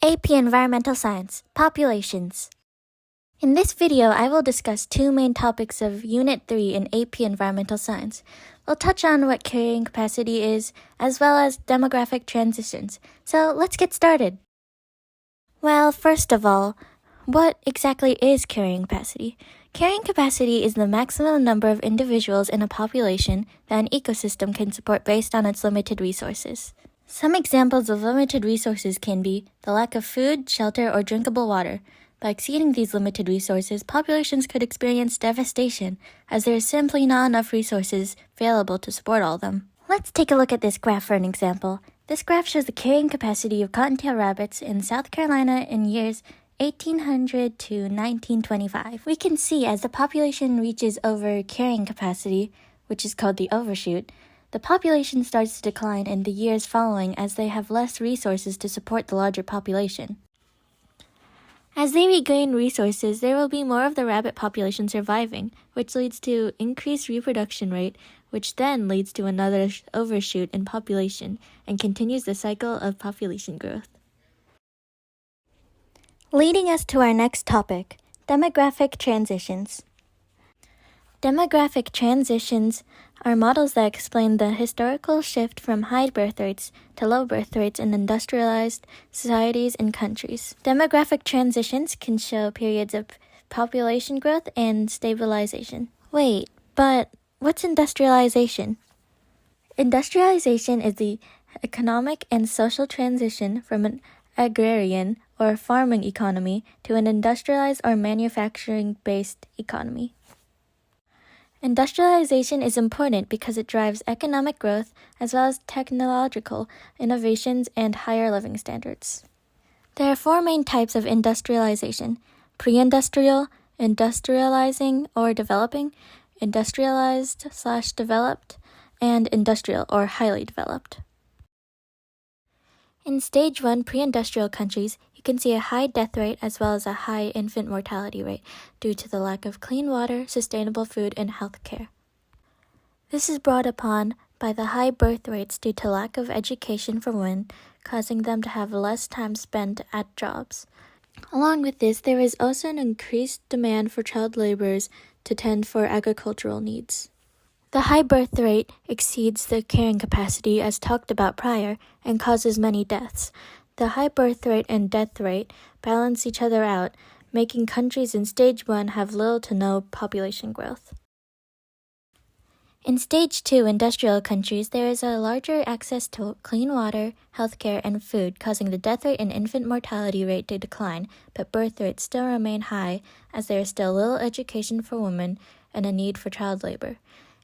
AP Environmental Science, Populations. In this video, I will discuss two main topics of Unit 3 in AP Environmental Science. We'll touch on what carrying capacity is, as well as demographic transitions. So let's get started. Well, first of all, what exactly is carrying capacity? Carrying capacity is the maximum number of individuals in a population that an ecosystem can support based on its limited resources. Some examples of limited resources can be the lack of food, shelter, or drinkable water. By exceeding these limited resources, populations could experience devastation, as there is simply not enough resources available to support all of them. Let's take a look at this graph for an example. This graph shows the carrying capacity of cottontail rabbits in South Carolina in years 1800 to 1925. We can see as the population reaches over carrying capacity, which is called the overshoot, the population starts to decline in the years following as they have less resources to support the larger population. As they regain resources, there will be more of the rabbit population surviving, which leads to increased reproduction rate, which then leads to another overshoot in population and continues the cycle of population growth. Leading us to our next topic, demographic transitions. Demographic transitions are models that explain the historical shift from high birth rates to low birth rates in industrialized societies and countries. Demographic transitions can show periods of population growth and stabilization. Wait, but what's industrialization? Industrialization is the economic and social transition from an agrarian or farming economy to an industrialized or manufacturing-based economy. Industrialization is important because it drives economic growth as well as technological innovations and higher living standards. There are four main types of industrialization: pre-industrial, industrializing or developing, industrialized/developed, and industrial or highly developed. In Stage 1 pre-industrial countries, you can see a high death rate as well as a high infant mortality rate due to the lack of clean water, sustainable food, and health care. This is brought upon by the high birth rates due to lack of education for women, causing them to have less time spent at jobs. Along with this, there is also an increased demand for child laborers to tend for agricultural needs. The high birth rate exceeds the carrying capacity as talked about prior and causes many deaths. The high birth rate and death rate balance each other out, making countries in Stage 1 have little to no population growth. In Stage 2 industrial countries, there is a larger access to clean water, healthcare, and food, causing the death rate and infant mortality rate to decline, but birth rates still remain high as there is still little education for women and a need for child labor.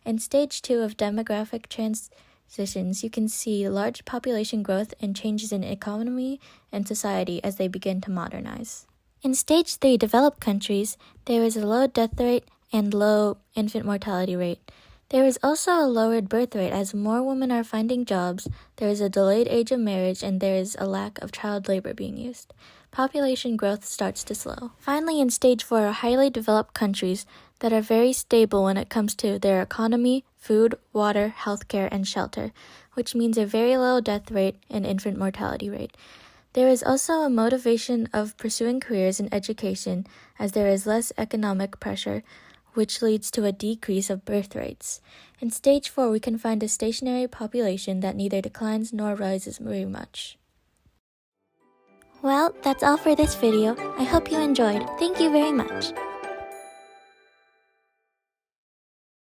In Stage 2 of demographic transitions, you can see large population growth and changes in economy and society as they begin to modernize. In Stage 3 developed countries, there is a low death rate and low infant mortality rate. There is also a lowered birth rate as more women are finding jobs, there is a delayed age of marriage, and there is a lack of child labor being used. Population growth starts to slow. Finally, in Stage 4 are highly developed countries that are very stable when it comes to their economy, food, water, healthcare, and shelter, which means a very low death rate and infant mortality rate. There is also a motivation of pursuing careers in education as there is less economic pressure, which leads to a decrease of birth rates. In Stage 4, we can find a stationary population that neither declines nor rises very much. Well, that's all for this video. I hope you enjoyed. Thank you very much.